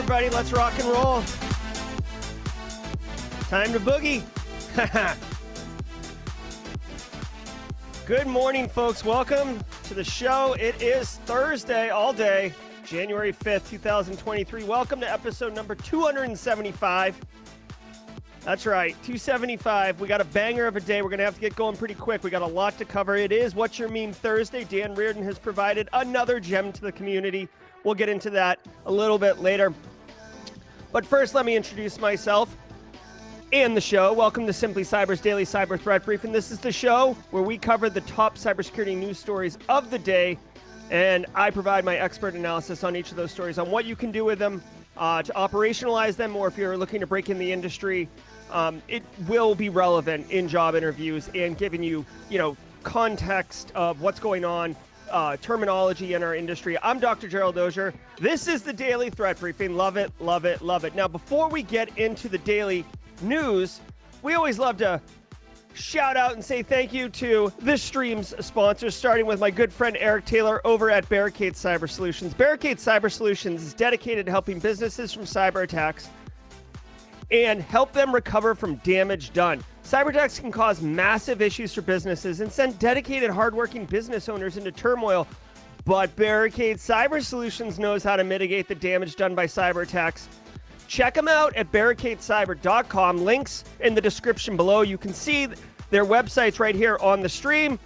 everybody. Let's rock and roll. Time to boogie. Good morning, folks. Welcome to the show. It is Thursday all day, January 5th, 2023. Welcome to episode number 275. That's right, 275. We got a banger of a day. We're going to have to get going pretty quick. We got a lot to cover. It is What's Your Meme Thursday. Dan Reardon has provided another gem to the community. We'll get into that a little bit later. But first, let me introduce myself and the show. Welcome to Simply Cyber's Daily Cyber Threat Brief. And this is the show where we cover the top cybersecurity news stories of the day. And I provide my expert analysis on each of those stories, on what you can do with them, to operationalize them, or if you're looking to break in the industry, it will be relevant in job interviews and giving you, context of what's going on, terminology in our industry. I'm Dr. Gerald Auger. This is the Daily Threat Briefing. Love it, love it, love it. Now, before we get into the daily news, we always love to shout out and say thank you to this stream's sponsors, starting with my good friend Eric Taylor over at Barricade Cyber Solutions. Barricade Cyber Solutions is dedicated to helping businesses from cyber attacks and help them recover from damage done. Cyber attacks can cause massive issues for businesses and send dedicated, hardworking business owners into turmoil. But Barricade Cyber Solutions knows how to mitigate the damage done by cyber attacks. Check them out at barricadecyber.com. Links in the description below. You can see their websites right here on the stream.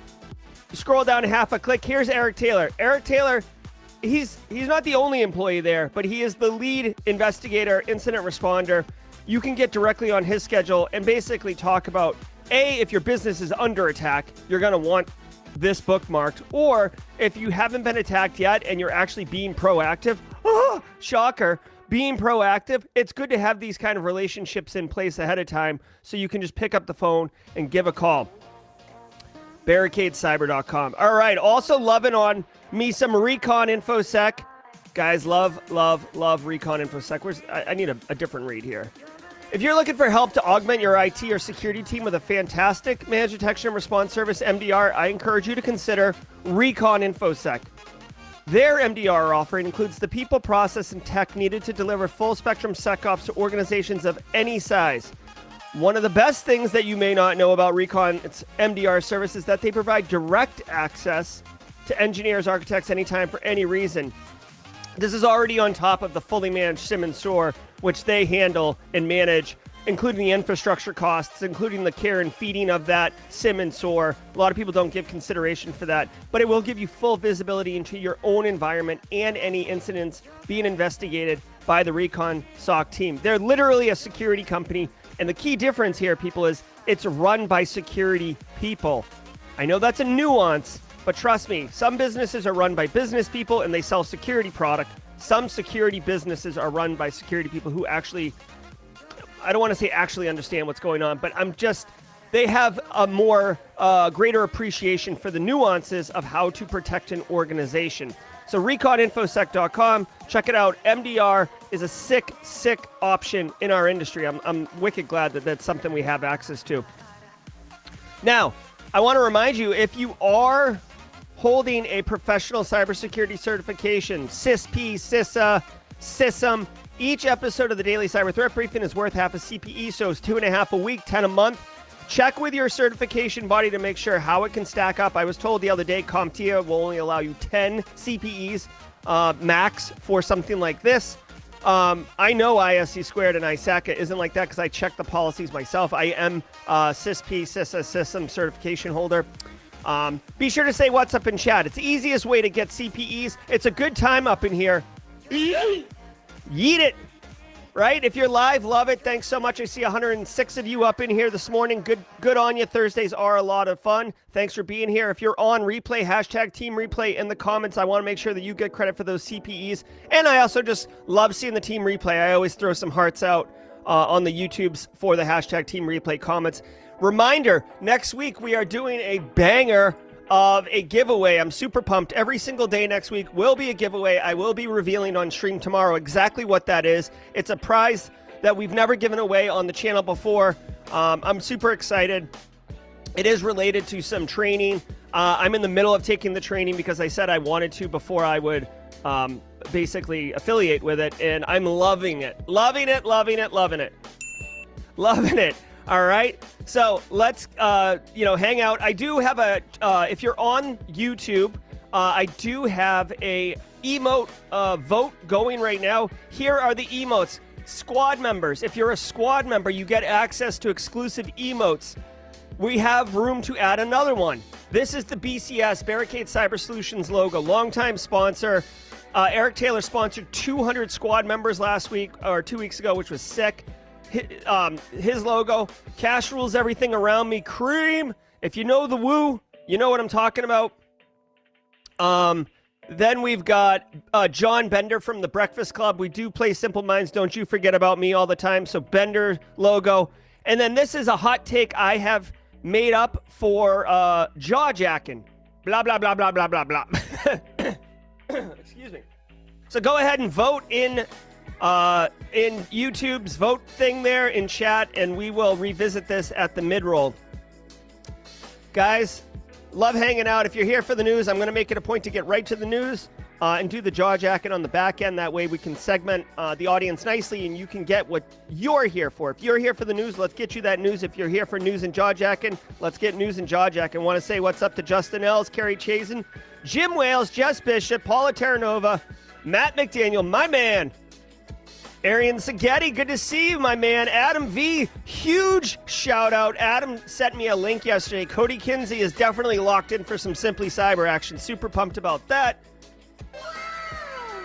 Scroll down half a click. Here's Eric Taylor. Eric Taylor, he's not the only employee there, but he is the lead investigator, incident responder. You can get directly on his schedule and basically talk about, if your business is under attack, you're going to want this bookmarked. Or if you haven't been attacked yet and you're actually being proactive, shocker, being proactive, it's good to have these kind of relationships in place ahead of time so you can just pick up the phone and give a call. BarricadeCyber.com. All right, also loving on me some Recon InfoSec. Guys, love Recon InfoSec. I need a different read here. If you're looking for help to augment your IT or security team with a fantastic managed detection and response service, MDR, I encourage you to consider Recon InfoSec. Their MDR offering includes the people, process, and tech needed to deliver full-spectrum SecOps to organizations of any size. One of the best things that you may not know about Recon, its MDR service, is that they provide direct access to engineers, architects, anytime for any reason. This is already on top of the fully managed SIM and SOAR, which they handle and manage, including the infrastructure costs, including the care and feeding of that SIM and SOAR. A lot of people don't give consideration for that, but it will give you full visibility into your own environment and any incidents being investigated by the Recon SOC team. They're literally a security company, and the key difference here, people, is it's run by security people. I know that's a nuance, but trust me, some businesses are run by business people and they sell security product. Some security businesses are run by security people who actually, I don't want to say actually understand what's going on, but they have a more greater appreciation for the nuances of how to protect an organization. So ReconInfoSec.com, check it out. MDR is a sick option in our industry. I'm wicked glad that that's something we have access to. Now, I want to remind you, if you are holding a professional cybersecurity certification, CISP, CISA, CISM, each episode of the Daily Cyber Threat Briefing is worth half a CPE, so it's 2.5 a week, 10 a month. Check with your certification body to make sure how it can stack up. I was told the other day CompTIA will only allow you 10 CPEs max for something like this. I know ISC Squared and ISACA isn't like that because I check the policies myself. I am CISP, CISA, CISM certification holder. Be sure to say what's up in chat. It's the easiest way to get CPEs. It's a good time up in here. Yeet it. Right? If you're live, love it. Thanks so much. I see 106 of you up in here this morning. Good on you. Thursdays are a lot of fun. Thanks for being here. If you're on replay, hashtag team replay in the comments. I want to make sure that you get credit for those CPEs. And I also just love seeing the team replay. I always throw some hearts out on the YouTubes for the hashtag team replay comments. Reminder, next week we are doing a banger of a giveaway. I'm super pumped. Every single day next week will be a giveaway. I will be revealing on stream tomorrow exactly what that is. It's a prize that we've never given away on the channel before. I'm super excited. It is related to some training. I'm in the middle of taking the training because I said I wanted to before I would basically affiliate with it, and I'm loving it. Loving it, loving it, loving it. Loving it. All right. So let's, hang out. I do have if you're on YouTube, I do have a emote vote going right now. Here are the emotes. Squad members. If you're a squad member, you get access to exclusive emotes. We have room to add another one. This is the BCS, Barricade Cyber Solutions logo, longtime sponsor. Eric Taylor sponsored 200 squad members last week or 2 weeks ago, which was sick. His logo. Cash rules everything around me. Cream. If you know the woo, you know what I'm talking about. Then we've got John Bender from the Breakfast Club. We do play Simple Minds, Don't You Forget About Me all the time. So Bender logo. And then this is a hot take I have made up for jaw jacking. Blah, blah, blah, blah, blah, blah, blah. Excuse me. So go ahead and vote in YouTube's vote thing there in chat, and we will revisit this at the Midroll. Guys, love hanging out. If you're here for the news, I'm going to make it a point to get right to the news and do the jaw jacket on the back end. That way we can segment the audience nicely, and you can get what you're here for. If you're here for the news, let's get you that news. If you're here for news and jaw jacking, let's get news and jaw jacking. Want to say what's up to Justin Ells, Kerry Chazen, Jim Wales, Jess Bishop, Paula Terranova, Matt McDaniel, my man, Arian Sagetti, good to see you, my man. Adam V, huge shout out. Adam sent me a link yesterday. Cody Kinsey is definitely locked in for some Simply Cyber action. Super pumped about that.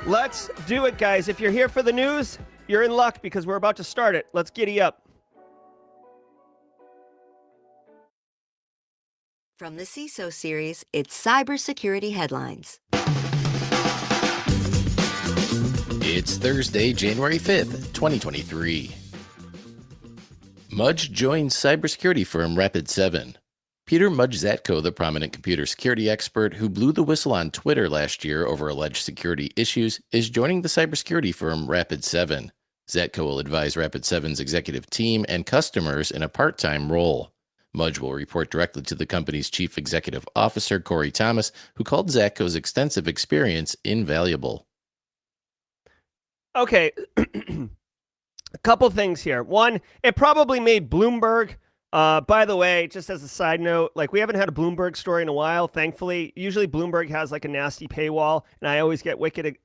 Let's do it, guys. If you're here for the news, you're in luck because we're about to start it. Let's giddy up. From the CISO series, it's cybersecurity headlines. It's Thursday, January 5th, 2023. Mudge joins cybersecurity firm Rapid7. Peter Mudge Zatko, the prominent computer security expert who blew the whistle on Twitter last year over alleged security issues, is joining the cybersecurity firm Rapid7. Zatko will advise Rapid7's executive team and customers in a part-time role. Mudge will report directly to the company's chief executive officer, Corey Thomas, who called Zatko's extensive experience invaluable. Okay, a couple things here. One, it probably made Bloomberg. By the way, just as a side note, like we haven't had a Bloomberg story in a while, thankfully. Usually Bloomberg has like a nasty paywall, and I always get wicked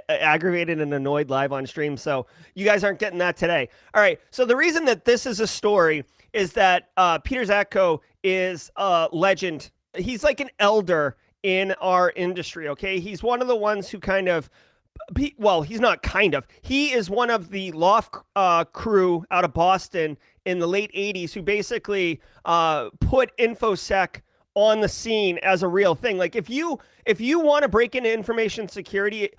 aggravated and annoyed live on stream. So you guys aren't getting that today. All right. So the reason that this is a story is that Peter Zatko is a legend. He's like an elder in our industry. Okay, he's one of the ones who kind of. Well, he's not kind of. He is one of the Loft crew out of Boston in the late 80s who basically put InfoSec on the scene as a real thing. Like if you want to break into information security,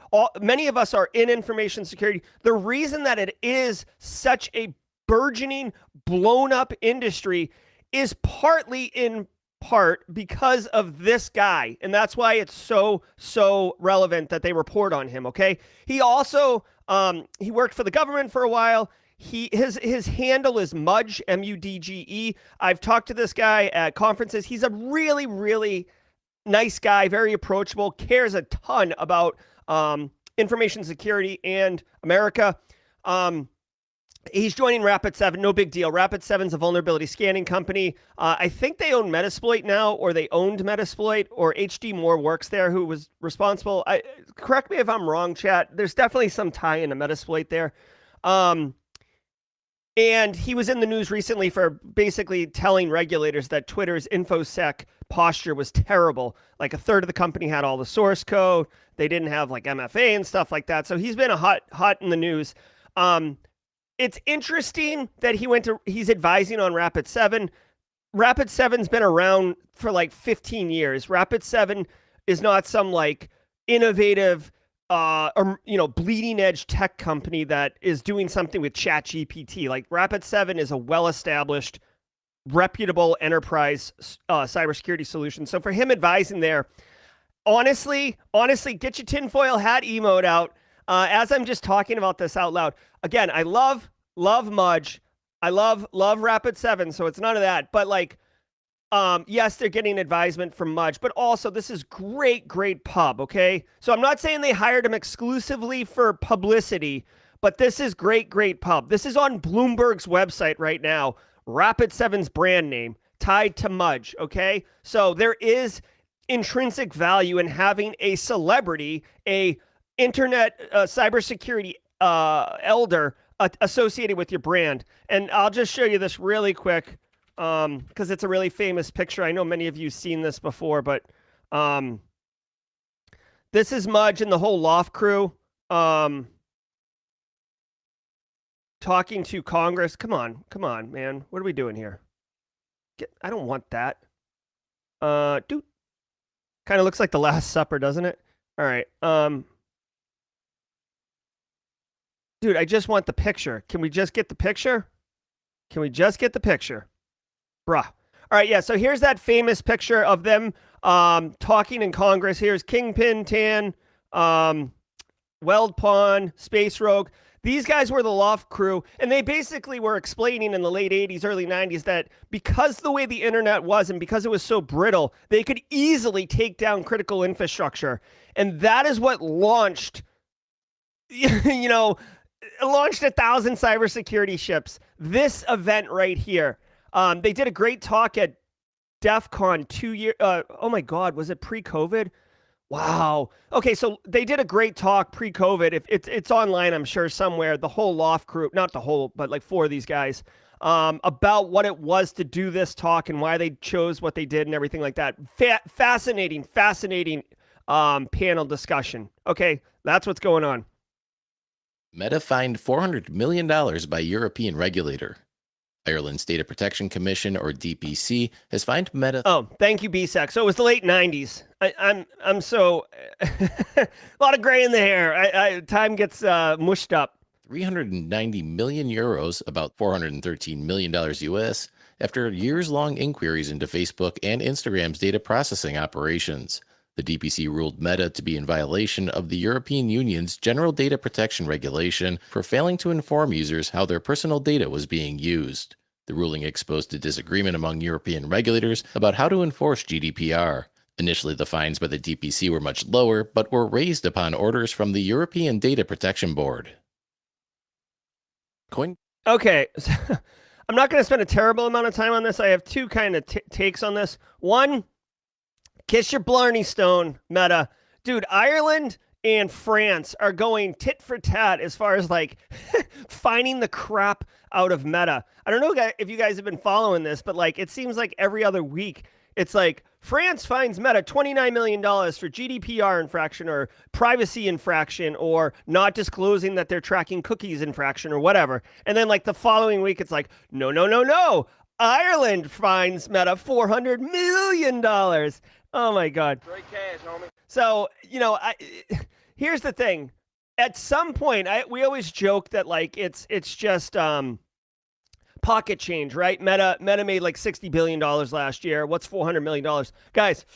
many of us are in information security. The reason that it is such a burgeoning, blown up industry is partly in part because of this guy, and that's why it's so relevant that they report on him. Okay, he also he worked for the government for a while. His handle is Mudge, Mudge. I've talked to this guy at conferences. He's a really nice guy, very approachable, cares a ton about information security and America. He's joining Rapid7, no big deal. Rapid7's a vulnerability scanning company. I think they own Metasploit now, or they owned Metasploit, or HD Moore works there, who was responsible. Correct me if I'm wrong, chat. There's definitely some tie into Metasploit there. And he was in the news recently for basically telling regulators that Twitter's InfoSec posture was terrible. Like a third of the company had all the source code. They didn't have like MFA and stuff like that. So he's been hot in the news. It's interesting that he's advising on Rapid7. Rapid7's been around for like 15 years. Rapid7 is not some like innovative, or, bleeding edge tech company that is doing something with ChatGPT. Like Rapid7 is a well-established, reputable enterprise cybersecurity solution. So for him advising there, honestly, get your tinfoil hat emote out. As I'm just talking about this out loud, again, I love Mudge. I love Rapid7, so it's none of that. But like, Yes, they're getting advisement from Mudge, but also this is great pub, okay? So I'm not saying they hired him exclusively for publicity, but this is great pub. This is on Bloomberg's website right now. Rapid7's brand name tied to Mudge, okay? So there is intrinsic value in having a celebrity, a internet cybersecurity elder associated with your brand. And I'll just show you this really quick because it's a really famous picture. I know many of you seen this before, but this is Mudge and the whole Loft crew talking to Congress. Come on, man. What are we doing here? I don't want that. Dude. Kind of looks like the Last Supper, doesn't it? All right. Dude, I just want the picture. Can we just get the picture? Can we just get the picture? Bruh. All right, yeah, so here's that famous picture of them talking in Congress. Here's Kingpin, Tan, Weld Pawn, Space Rogue. These guys were the Loft crew, and they basically were explaining in the late 80s, early 90s that because the way the internet was and because it was so brittle, they could easily take down critical infrastructure. And that is what launched, launched 1,000 cybersecurity ships. This event right here. They did a great talk at DEF CON 2 years. Oh my God, was it pre-COVID? Wow. Okay, so they did a great talk pre-COVID. If it's online, I'm sure somewhere. The whole Loft crew, not the whole, but like 4 of these guys, about what it was to do this talk and why they chose what they did and everything like that. Fascinating panel discussion. Okay, that's what's going on. Meta fined $400 million by European regulator. Ireland's Data Protection Commission, or DPC, has fined Meta. Oh, thank you, BSEC. So it was the late 90s. I'm so a lot of gray in the hair. Time gets mushed up. 390 million euros, about $413 million US, after years-long inquiries into Facebook and Instagram's data processing operations. The DPC ruled Meta to be in violation of the European Union's General Data Protection Regulation for failing to inform users how their personal data was being used. The ruling exposed a disagreement among European regulators about how to enforce GDPR. Initially, the fines by the DPC were much lower, but were raised upon orders from the European Data Protection Board. Okay, I'm not going to spend a terrible amount of time on this. I have 2 kind of takes on this. One, kiss your Blarney Stone, Meta. Dude, Ireland and France are going tit for tat as far as like finding the crap out of Meta. I don't know if you guys have been following this, but like it seems like every other week it's like France fines Meta $29 million for GDPR infraction or privacy infraction or not disclosing that they're tracking cookies infraction or whatever. And then like the following week, it's like, no. Ireland fines Meta $400 million. Oh my God. Great cash, homie. So, here's the thing. At some point, we always joke that like it's just pocket change, right? Meta made like $60 billion last year. What's $400 million? Guys,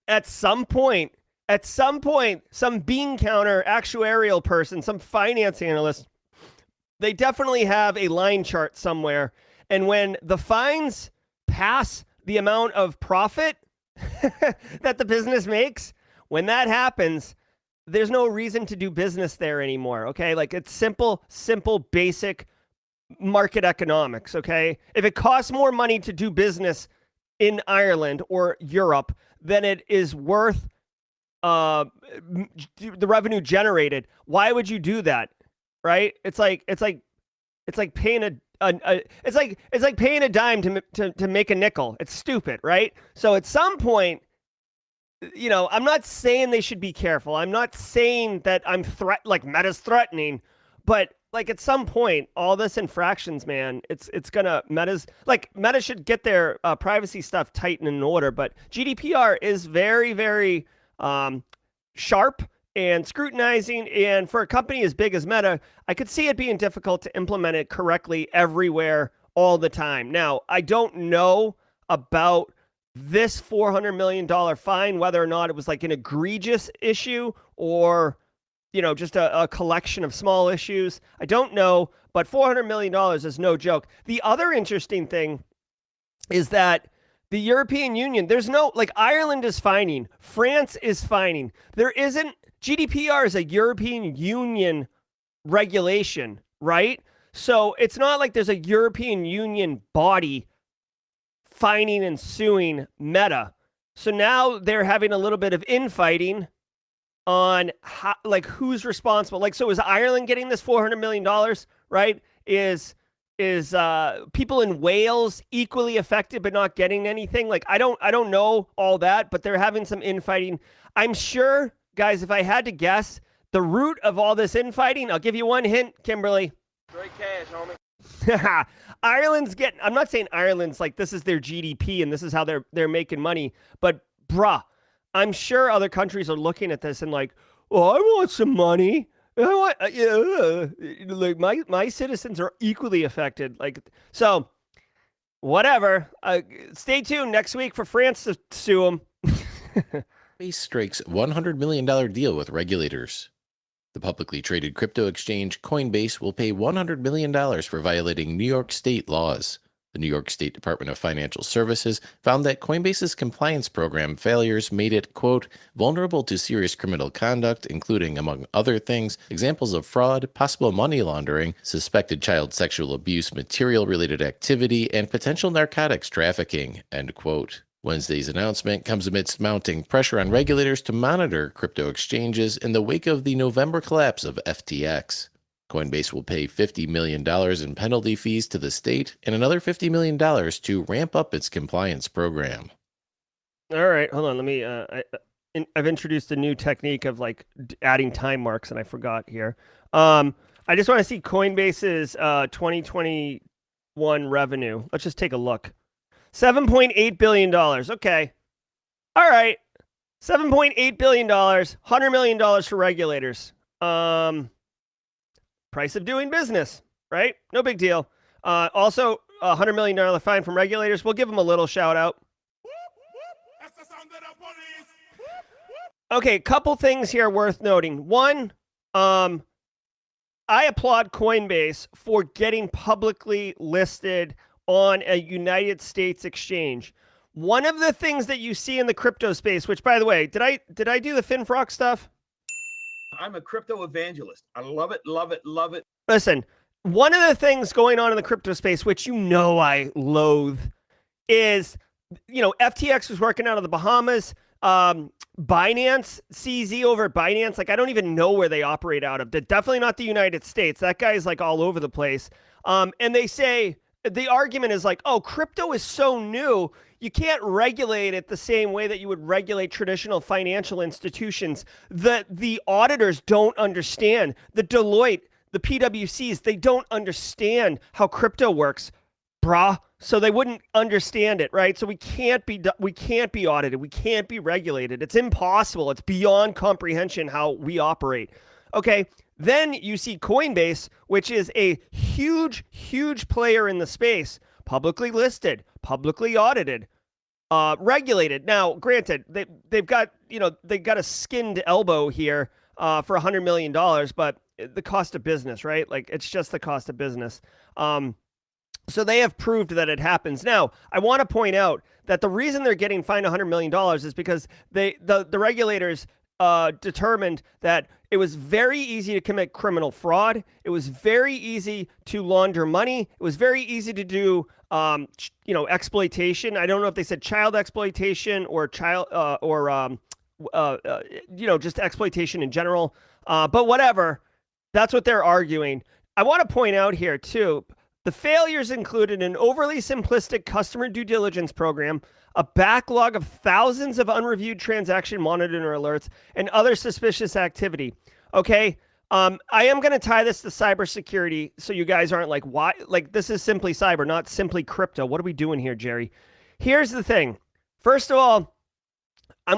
at some point, some bean counter actuarial person, some finance analyst, they definitely have a line chart somewhere. And when the fines pass the amount of profit that the business makes, when that happens, there's no reason to do business there anymore, okay? Like it's simple, basic market economics, okay? If it costs more money to do business in Ireland or Europe than it is worth the revenue generated, why would you do that? Right? It's like paying it's like paying a dime to make a nickel. It's stupid, right? So at some point, I'm not saying they should be careful. I'm not saying that I'm like Meta's threatening, but like at some point, all this infractions, man, it's gonna Meta should get their privacy stuff tight and in order. But GDPR is very, very sharp and scrutinizing. And for a company as big as Meta, I could see it being difficult to implement it correctly everywhere all the time. Now, I don't know about this $400 million fine, whether or not it was like an egregious issue or, just a collection of small issues. I don't know, but $400 million is no joke. The other interesting thing is that The European Union, there's no, like, Ireland is fining. France is fining. There isn't, GDPR is a European Union regulation, right? So it's not like there's a European Union body fining and suing Meta. So now they're having a little bit of infighting on how, like, who's responsible. Like, so is Ireland getting this $400 million, right? Is people in Wales equally affected but not getting anything? Like, I don't know all that, but they're having some infighting. I'm sure, guys, if I had to guess, the root of all this infighting, I'll give you one hint, Kimberly. Straight cash, homie. Ireland's getting, I'm not saying Ireland's like this is their GDP and this is how they're making money, but bruh, I'm sure other countries are looking at this and like, oh, I want some money. I want, like my citizens are equally affected. Like, so whatever. Stay tuned next week for France to sue them. Coinbase strikes $100 million deal with regulators. The publicly traded crypto exchange Coinbase will pay $100 million for violating New York state laws. The New York State Department of Financial Services found that Coinbase's compliance program failures made it, quote, vulnerable to serious criminal conduct, including, among other things, examples of fraud, possible money laundering, suspected child sexual abuse, material-related activity, and potential narcotics trafficking, end quote. Wednesday's announcement comes amidst mounting pressure on regulators to monitor crypto exchanges in the wake of the November collapse of FTX. Coinbase will pay $50 million in penalty fees to the state and another $50 million to ramp up its compliance program. All right, hold on. Let me. I've introduced a new technique of like adding time marks, and I forgot here. I just want to see Coinbase's 2021 revenue. Let's just take a look. $7.8 billion. Okay. All right. $7.8 billion. $100 million for regulators. Price of doing business, right? No big deal. Also, a $100 million fine from regulators. We'll give them a little shout out. Okay, couple things here worth noting. One, I applaud Coinbase for getting publicly listed on a United States exchange. One of the things that you see in the crypto space, which, by the way, did I do the FinFrock stuff? I'm a crypto evangelist. I love it, love it, love it. Listen, one of the things going on in the crypto space, which you know I loathe, is, FTX was working out of the Bahamas. Binance, CZ over at Binance, like, I don't even know where they operate out of. They're definitely not the United States. That guy's like all over the place. And they say, the argument is like, oh, crypto is so new, you can't regulate it the same way that you would regulate traditional financial institutions. The auditors don't understand. The Deloitte, the PwCs, they don't understand how crypto works, brah. So they wouldn't understand it, right? So we can't be audited. We can't be regulated. It's impossible. It's beyond comprehension how we operate. Okay. Then you see Coinbase, which is a huge, huge player in the space, publicly listed, publicly audited, regulated. Now, granted, they've got a skinned elbow here for $100 million, but the cost of business, right? Like, it's just the cost of business. So they have proved that it happens. Now, I want to point out that the reason they're getting fined $100 million is because the regulators determined that it was very easy to commit criminal fraud. It was very easy to launder money. It was very easy to do, exploitation. I don't know if they said child exploitation or just exploitation in general. But whatever, that's what they're arguing. I want to point out here too, the failures included an overly simplistic customer due diligence program, a backlog of thousands of unreviewed transaction monitoring alerts, and other suspicious activity. Okay, I am going to tie this to cybersecurity so you guys aren't like, why? Like, this is simply cyber, not simply crypto. What are we doing here, Jerry? Here's the thing. First of all,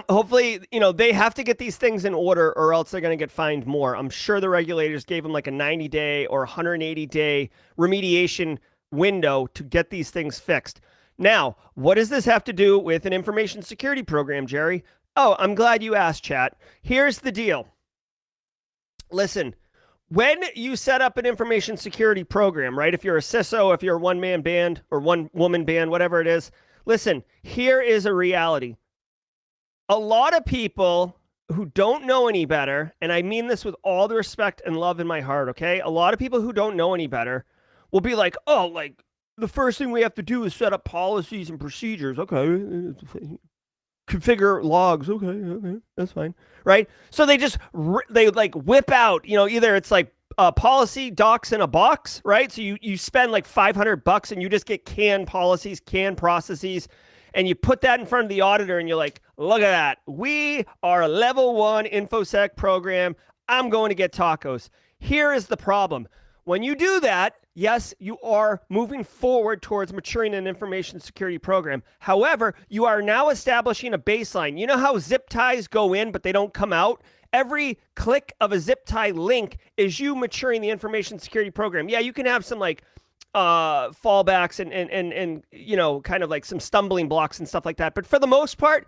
hopefully, they have to get these things in order or else they're going to get fined more. I'm sure the regulators gave them like a 90-day or 180-day remediation window to get these things fixed. Now, what does this have to do with an information security program, Jerry? Oh, I'm glad you asked, chat. Here's the deal. Listen, when you set up an information security program, right? If you're a CISO, if you're a one-man band or one-woman band, whatever it is, Listen, here is a reality. A lot of people who don't know any better, and I mean this with all the respect and love in my heart, okay? A lot of people who don't know any better will be like, oh, like, the first thing we have to do is set up policies and procedures. Okay. Configure logs. Okay, that's fine. Right? So they just, they like whip out, either it's like policy docs in a box, right? So you spend like $500 and you just get canned policies, canned processes, and you put that in front of the auditor and you're like, look at that. We are a level 1 InfoSec program. I'm going to get tacos. Here is the problem. When you do that, yes, you are moving forward towards maturing an information security program. However, you are now establishing a baseline. You know how zip ties go in, but they don't come out? Every click of a zip tie link is you maturing the information security program. Yeah, you can have some like fallbacks and kind of like some stumbling blocks and stuff like that. But for the most part,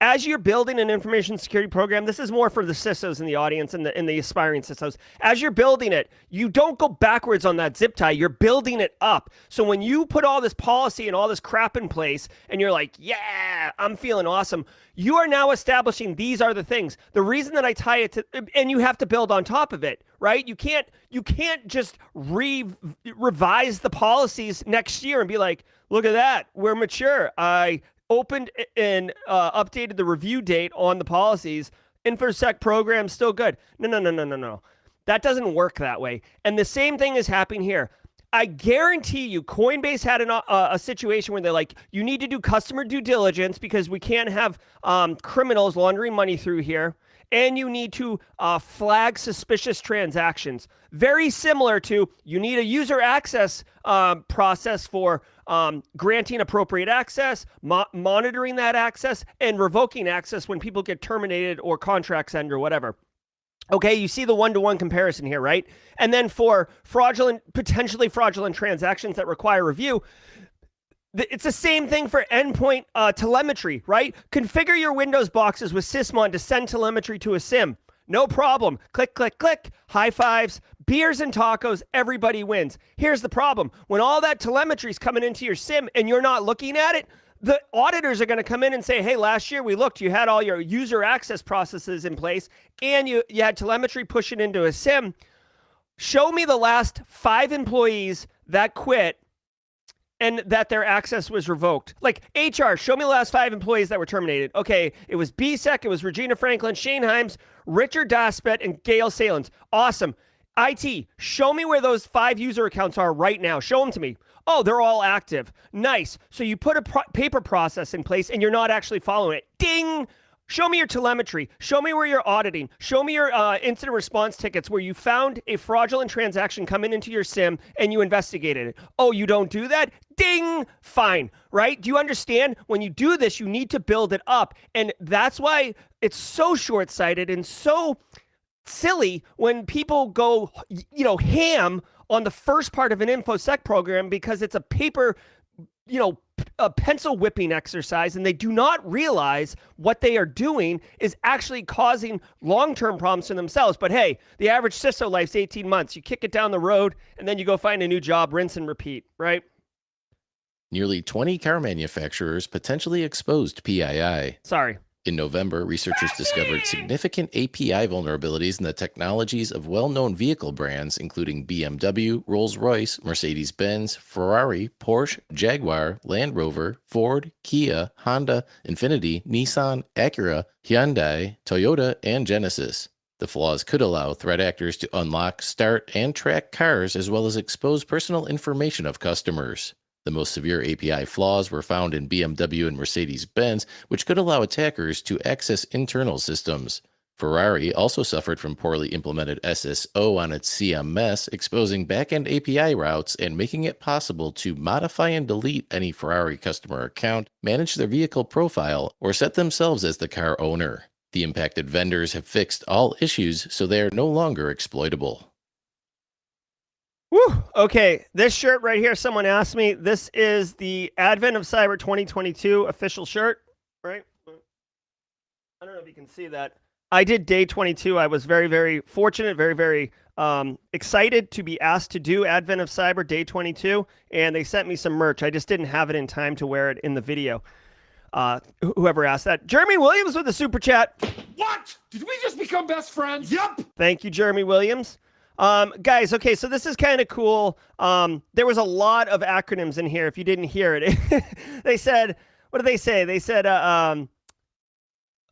as you're building an information security program, this is more for the CISOs in the audience and the aspiring CISOs. As you're building it, you don't go backwards on that zip tie. You're building it up. So when you put all this policy and all this crap in place and you're like, yeah, I'm feeling awesome, you are now establishing these are the things. The reason that I tie it to, and you have to build on top of it, right? You can't just revise the policies next year and be like, look at that, we're mature. I opened and updated the review date on the policies. InfoSec program still good. No. That doesn't work that way. And the same thing is happening here. I guarantee you, Coinbase had a situation where they're like, you need to do customer due diligence because we can't have criminals laundering money through here. And you need to flag suspicious transactions. Very similar to you need a user access process for granting appropriate access, monitoring that access, and revoking access when people get terminated or contracts end or whatever. Okay, you see the one-to-one comparison here, right? And then for potentially fraudulent transactions that require review, it's the same thing for endpoint telemetry, right? Configure your Windows boxes with Sysmon to send telemetry to a SIM. No problem. Click, click, click. High fives, beers and tacos. Everybody wins. Here's the problem. When all that telemetry is coming into your SIM and you're not looking at it, the auditors are going to come in and say, hey, last year we looked, you had all your user access processes in place and you had telemetry pushing into a SIM. Show me the last 5 employees that quit and that their access was revoked. Like HR, show me the last 5 employees that were terminated. Okay, it was BSEC, it was Regina Franklin, Shane Himes, Richard Daspet, and Gail Salins. Awesome. IT, show me where those 5 user accounts are right now. Show them to me. Oh, they're all active. Nice. So you put a paper process in place and you're not actually following it. Ding! Show me your telemetry. Show me where you're auditing. Show me your incident response tickets where you found a fraudulent transaction coming into your SIM and you investigated it. Oh, you don't do that? Ding! Fine, right? Do you understand? When you do this, you need to build it up. And that's why it's so short-sighted and so silly when people go, ham on the first part of an InfoSec program because it's a paper, a pencil whipping exercise, and they do not realize what they are doing is actually causing long-term problems to themselves. But hey, the average CISO life's 18 months. You kick it down the road, and then you go find a new job, rinse and repeat, right? Nearly 20 car manufacturers potentially exposed PII. Sorry. In November, researchers discovered significant API vulnerabilities in the technologies of well-known vehicle brands, including BMW, Rolls-Royce, Mercedes-Benz, Ferrari, Porsche, Jaguar, Land Rover, Ford, Kia, Honda, Infiniti, Nissan, Acura, Hyundai, Toyota, and Genesis. The flaws could allow threat actors to unlock, start, and track cars, as well as expose personal information of customers. The most severe API flaws were found in BMW and Mercedes-Benz, which could allow attackers to access internal systems. Ferrari also suffered from poorly implemented SSO on its CMS, exposing back-end API routes and making it possible to modify and delete any Ferrari customer account, manage their vehicle profile, or set themselves as the car owner. The impacted vendors have fixed all issues, so they are no longer exploitable. Woo! Okay, this shirt right here, someone asked me, this is the Advent of Cyber 2022 official shirt, right? I don't know if you can see that. I did day 22. I was very, very fortunate, very, very excited to be asked to do Advent of Cyber day 22, and they sent me some merch. I just didn't have it in time to wear it in the video. Whoever asked that. Jeremy Williams with a super chat. What? Did we just become best friends? Yep. Thank you, Jeremy Williams. Guys, okay, so this is kind of cool. There was a lot of acronyms in here if you didn't hear it. They said, what did they say? They said,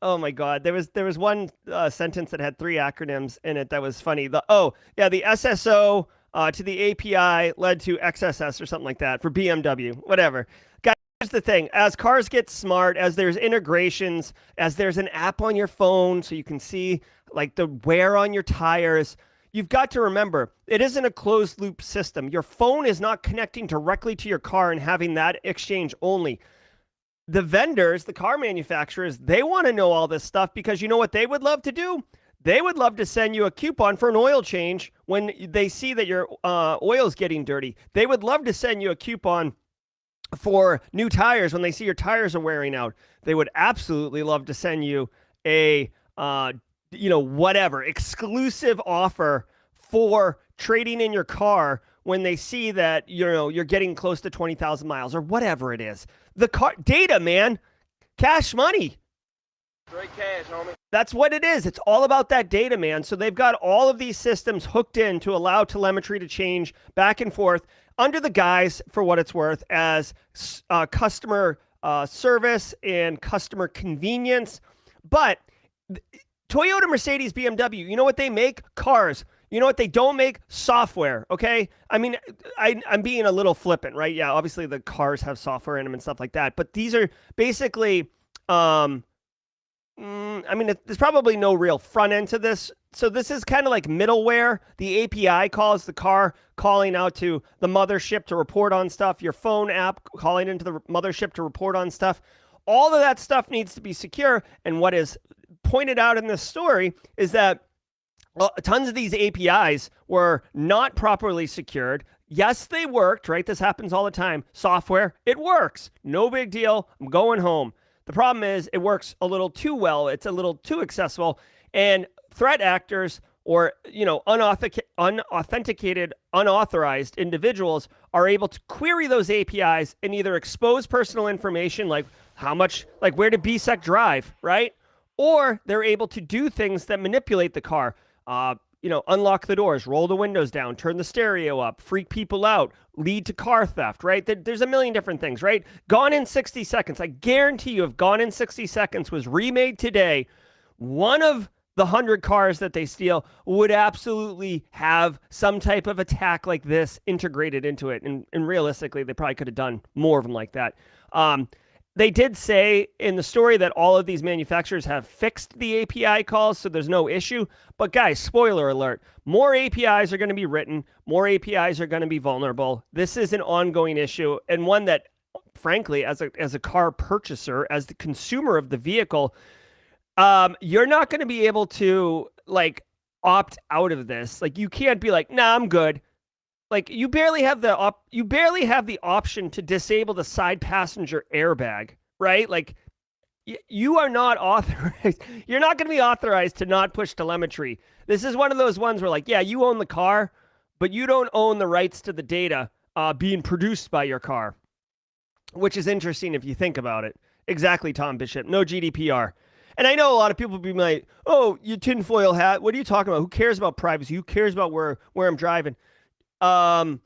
oh my God, there was one sentence that had 3 acronyms in it that was funny. The SSO to the API led to XSS or something like that for BMW, whatever. Guys, here's the thing. As cars get smart, as there's integrations, as there's an app on your phone so you can see like the wear on your tires, you've got to remember, it isn't a closed loop system. Your phone is not connecting directly to your car and having that exchange only. The vendors, the car manufacturers, they want to know all this stuff because you know what they would love to do? They would love to send you a coupon for an oil change when they see that your oil's getting dirty. They would love to send you a coupon for new tires when they see your tires are wearing out. They would absolutely love to send you a whatever exclusive offer for trading in your car when they see that you're getting close to 20,000 miles or whatever it is. The car data, man, cash money. Straight cash, homie. That's what it is. It's all about that data, man. So they've got all of these systems hooked in to allow telemetry to change back and forth under the guise, for what it's worth, as customer service and customer convenience. But Toyota, Mercedes, BMW, you know what they make? Cars. You know what they don't make? Software, okay? I mean, I'm being a little flippant, right? Yeah, obviously the cars have software in them and stuff like that, but these are basically, there's probably no real front end to this. So this is kind of like middleware. The API calls the car calling out to the mothership to report on stuff, your phone app calling into the mothership to report on stuff. All of that stuff needs to be secure, and what is pointed out in this story is that tons of these APIs were not properly secured. Yes, they worked, right? This happens all the time. Software, it works. No big deal. I'm going home. The problem is it works a little too well. It's a little too accessible. And threat actors or, unauthenticated, unauthorized individuals are able to query those APIs and either expose personal information like where did BSEC drive, right? Or they're able to do things that manipulate the car. Unlock the doors, roll the windows down, turn the stereo up, freak people out, lead to car theft, right? There's a million different things, right? Gone in 60 seconds. I guarantee you if Gone in 60 Seconds was remade today, one of the 100 cars that they steal would absolutely have some type of attack like this integrated into it. And realistically, they probably could have done more of them like that. They did say in the story that all of these manufacturers have fixed the API calls, so there's no issue. But guys, spoiler alert, more APIs are going to be written, more APIs are going to be vulnerable. This is an ongoing issue, and one that, frankly, as a car purchaser, as the consumer of the vehicle, you're not going to be able to opt out of this. You can't be like, nah, I'm good. You barely have the option to disable the side passenger airbag, right? You are not authorized. You're not going to be authorized to not push telemetry. This is one of those ones where you own the car, but you don't own the rights to the data being produced by your car, which is interesting if you think about it. Exactly, Tom Bishop. No GDPR. And I know a lot of people be like, oh, you tinfoil hat. What are you talking about? Who cares about privacy? Who cares about where I'm driving? Okay.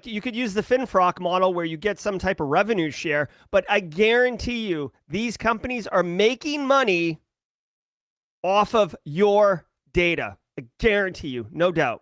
You could use the FinFrock model where you get some type of revenue share, but I guarantee you these companies are making money off of your data. I guarantee you, no doubt.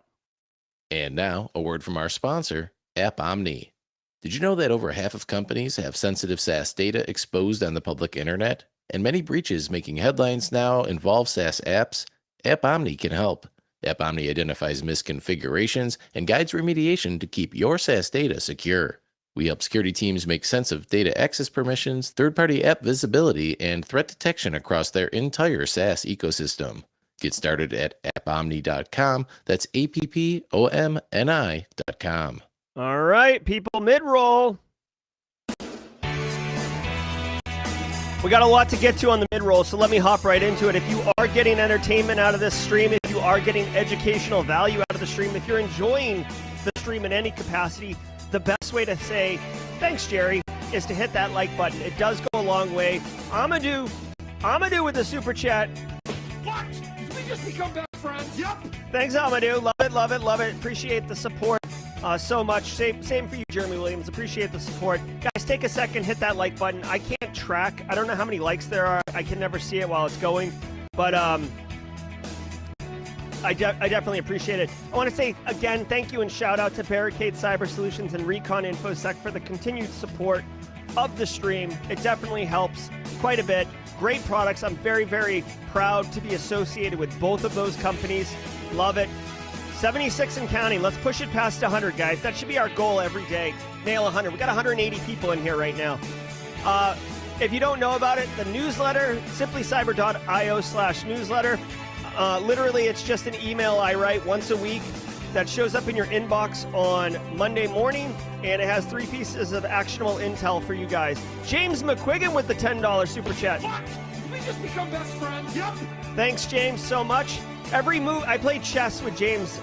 And now, a word from our sponsor, App Omni. Did you know that over half of companies have sensitive SaaS data exposed on the public internet? And many breaches making headlines now involve SaaS apps? App Omni can help. App Omni identifies misconfigurations and guides remediation to keep your SaaS data secure. We help security teams make sense of data access permissions, third-party app visibility, and threat detection across their entire SaaS ecosystem. Get started at appomni.com. That's appomni.com. All right, people, mid-roll. We got a lot to get to on the mid-roll, so let me hop right into it. If you are getting entertainment out of this stream, if you are getting educational value out of the stream, if you're enjoying the stream in any capacity, the best way to say, thanks, Jerry, is to hit that like button. It does go a long way. Amadou with the super chat. What? Did we just become best friends? Yep. Thanks, Amadou. Love it, love it, love it. Appreciate the support so much. Same for you, Jeremy Williams. Appreciate the support. Guys, take a second, hit that like button. I can't track. I don't know how many likes there are. I can never see it while it's going. But I definitely appreciate it. I want to say, again, thank you and shout out to Barricade Cyber Solutions and Recon InfoSec for the continued support of the stream. It definitely helps quite a bit. Great products. I'm very, very proud to be associated with both of those companies. Love it. 76 and counting. Let's push it past 100, guys. That should be our goal every day. Nail 100. We got 180 people in here right now. If you don't know about it, the newsletter, simplycyber.io/newsletter. Literally, it's just an email I write once a week that shows up in your inbox on Monday morning, and it has 3 pieces of actionable intel for you guys. James McQuiggan with the $10 super chat. What? Did we just become best friends? Yep. Thanks, James, so much. Every move, I play chess with James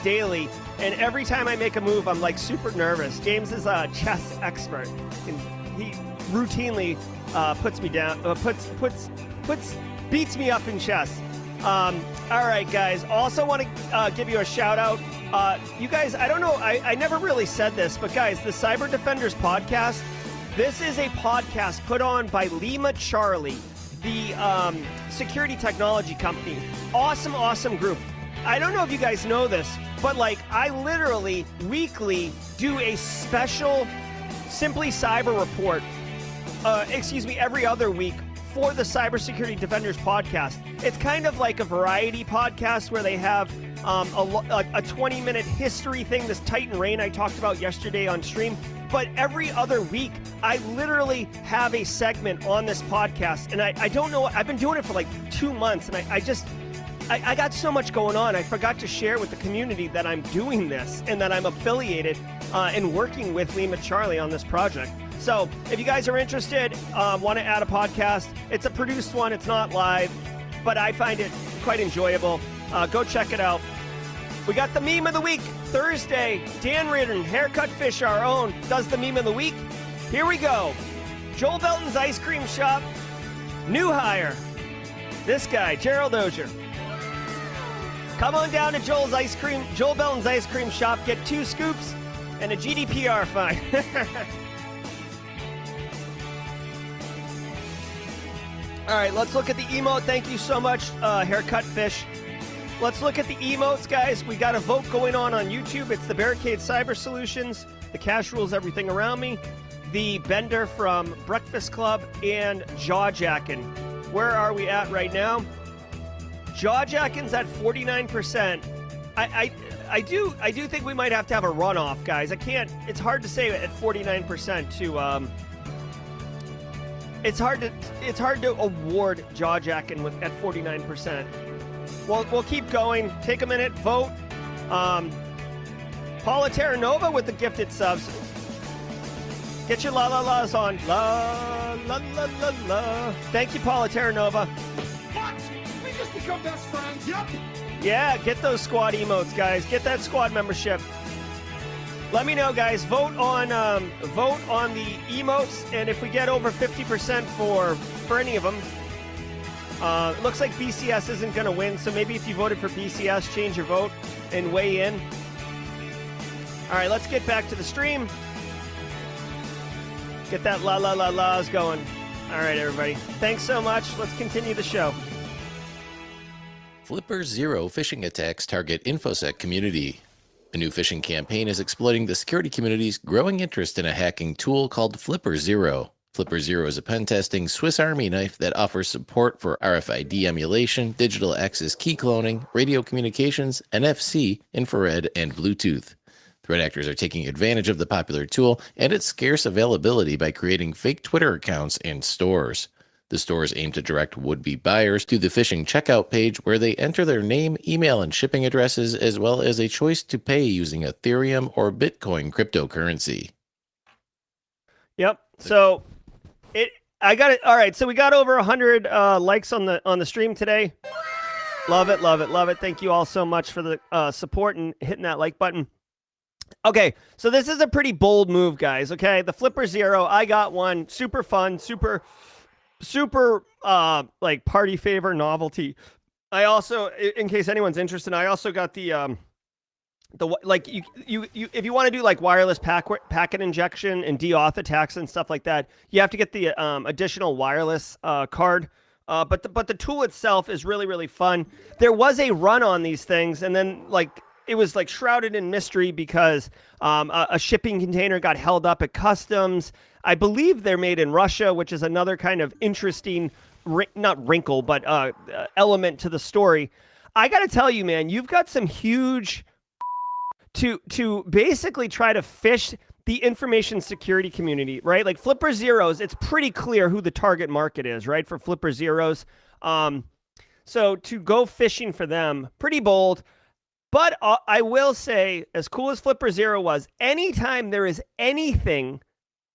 daily, and every time I make a move, I'm like super nervous. James is a chess expert, and he routinely puts me down, beats me up in chess. All right, guys. Also want to give you a shout out. You guys, I don't know, I never really said this, but guys, the Cyber Defenders podcast, this is a podcast put on by Lima Charlie, the security technology company. Awesome group. I don't know if you guys know this, but like I literally weekly do a special Simply Cyber report, every other week for the Cybersecurity Defenders podcast. It's kind of like a variety podcast where they have a 20-minute history thing, this Titan Rain I talked about yesterday on stream. But every other week, I literally have a segment on this podcast. And I don't know, I've been doing it for like 2 months. And I got so much going on. I forgot to share with the community that I'm doing this and that I'm affiliated and working with Lima Charlie on this project. So if you guys are interested, want to add a podcast, it's a produced one. It's not live, but I find it quite enjoyable. Go check it out. We got the meme of the week. Thursday, Dan Riordan, Haircut Fish, our own, does the meme of the week. Here we go. Joel Belton's Ice Cream Shop. New hire. This guy, Gerald Auger. Come on down to Joel Belton's Ice Cream Shop. Get 2 scoops and a GDPR fine. All right, let's look at the emote. Thank you so much, Haircut Fish. Let's look at the emotes, guys. We got a vote going on YouTube. It's the Barricade Cyber Solutions, the Cash Rules Everything Around Me, the Bender from Breakfast Club, and Jawjackin. Where are we at right now? Jawjackin's at 49%. I do think we might have to have a runoff, guys. It's hard to say at 49% to It's hard to award Jawjackin at 49%. Well, we'll keep going. Take a minute, vote. Paula Terranova with the gifted subs. Get your la-la-las on. La-la-la-la. Thank you, Paula Terranova. What? We just become best friends? Yep. Yeah, get those squad emotes, guys. Get that squad membership. Let me know, guys. Vote on the emotes, and if we get over 50% for any of them, it looks like BCS isn't going to win, so maybe if you voted for BCS, change your vote and weigh in. All right, let's get back to the stream. Get that la-la-la-la's going. All right, everybody. Thanks so much. Let's continue the show. Flipper Zero phishing attacks target InfoSec community. A new phishing campaign is exploiting the security community's growing interest in a hacking tool called Flipper Zero. Flipper Zero is a pen-testing Swiss Army knife that offers support for RFID emulation, digital access key cloning, radio communications, NFC, infrared, and Bluetooth. Threat actors are taking advantage of the popular tool and its scarce availability by creating fake Twitter accounts and stores. The stores aim to direct would-be buyers to the phishing checkout page where they enter their name, email, and shipping addresses, as well as a choice to pay using Ethereum or Bitcoin cryptocurrency. Yep. So I got it. All right, so we got over 100 likes on the stream today. Love it, love it, love it. Thank you all so much for the support and hitting that like button. Okay, so this is a pretty bold move, guys. Okay, the Flipper Zero, I got one. Super fun, super like party favor novelty. I also, in case anyone's interested, I also got the like you if you want to do like wireless packet injection and deauth attacks and stuff like that, you have to get the additional wireless card. But the tool itself is really fun. There was a run on these things, and then like it was like shrouded in mystery because a shipping container got held up at customs. I believe they're made in Russia, which is another kind of interesting, not wrinkle, but element to the story. I got to tell you, man, you've got some huge to basically try to fish the information security community, right? Like Flipper Zeros, it's pretty clear who the target market is, right? For Flipper Zeros. So to go fishing for them, pretty bold. But I will say, as cool as Flipper Zero was, anytime there is anything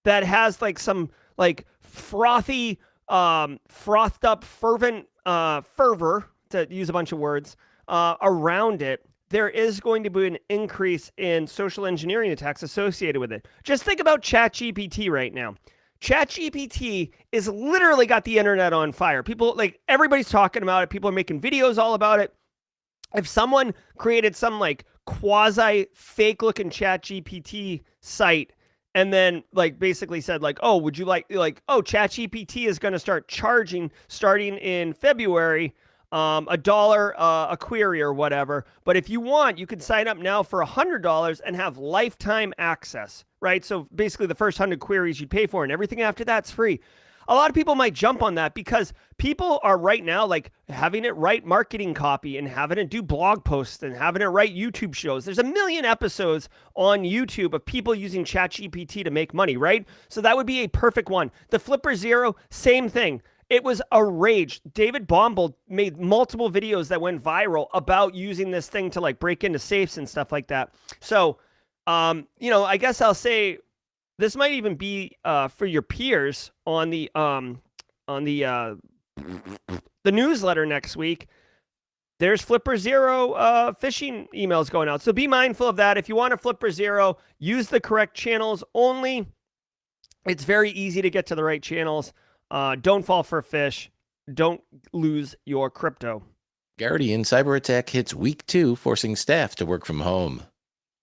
that has like some like frothy, frothed up fervent fervor, to use a bunch of words, around it, there is going to be an increase in social engineering attacks associated with it. Just think about ChatGPT right now. ChatGPT is literally got the internet on fire. People, like, everybody's talking about it. People are making videos all about it. If someone created some like quasi fake looking ChatGPT site and then like basically said like, oh, would you like, oh, ChatGPT is going to start charging starting in February, $1 a query or whatever. But if you want, you can sign up now for $100 and have lifetime access, right? So basically the first 100 queries you'd pay for and everything after that's free. A lot of people might jump on that because people are right now like having it write marketing copy and having it do blog posts and having it write YouTube shows. There's a million episodes on YouTube of people using ChatGPT to make money, right? So that would be a perfect one. The Flipper Zero, same thing. It was a rage. David Bombal made multiple videos that went viral about using this thing to like break into safes and stuff like that. So, you know, I guess I'll say this might even be for your peers on the newsletter next week. There's Flipper Zero phishing emails going out. So be mindful of that. If you want a Flipper Zero, use the correct channels only. It's very easy to get to the right channels. Don't fall for a fish. Don't lose your crypto. Guardian cyber attack hits week 2, forcing staff to work from home.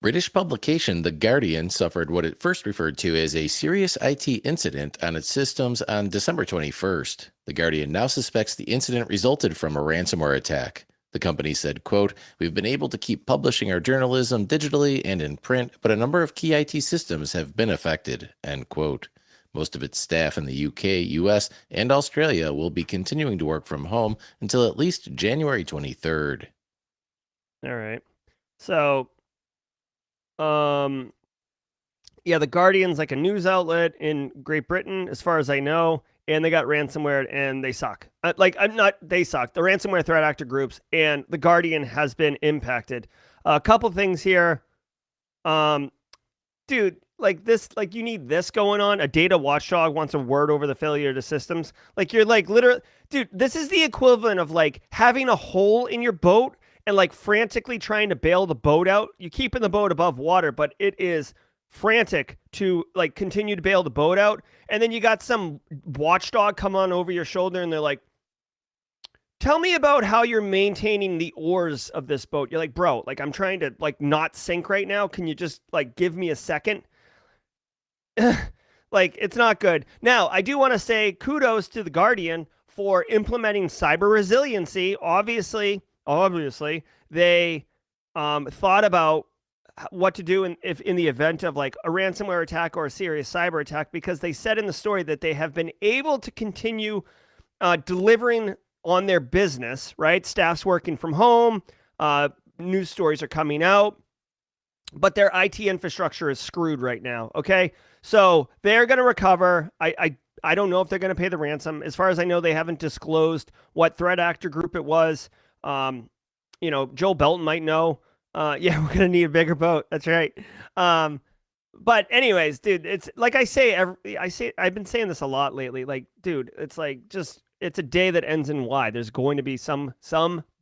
British publication The Guardian suffered what it first referred to as a serious IT incident on its systems on December 21st. The Guardian now suspects the incident resulted from a ransomware attack. The company said, quote, "We've been able to keep publishing our journalism digitally and in print, but a number of key IT systems have been affected," end quote. Most of its staff in the UK, US, and Australia will be continuing to work from home until at least January 23rd. All right. So, yeah, The Guardian's like a news outlet in Great Britain, as far as I know, and they got ransomware and they suck. They suck. The ransomware threat actor groups and The Guardian has been impacted. A couple things here. Dude, like this, like you need this going on. A data watchdog wants a word over the failure to systems. Like you're like literally, dude, this is the equivalent of like having a hole in your boat and like frantically trying to bail the boat out. You're keeping the boat above water, but it is frantic to like continue to bail the boat out. And then you got some watchdog come on over your shoulder and they're like, tell me about how you're maintaining the oars of this boat. You're like, bro, like I'm trying to like not sink right now. Can you just like give me a second? Like, it's not good. Now, I do want to say kudos to The Guardian for implementing cyber resiliency. Obviously, they thought about what to do if in the event of like a ransomware attack or a serious cyber attack, because they said in the story that they have been able to continue delivering on their business, right? Staff's working from home, news stories are coming out, but their IT infrastructure is screwed right now, okay? So they're going to recover. I don't know if they're going to pay the ransom. As far as I know, they haven't disclosed what threat actor group it was. You know, Joel Belton might know. Yeah, we're going to need a bigger boat. That's right. But anyways, dude, it's like I say, I've been saying this a lot lately. Like, dude, it's like just it's a day that ends in Y. There's going to be some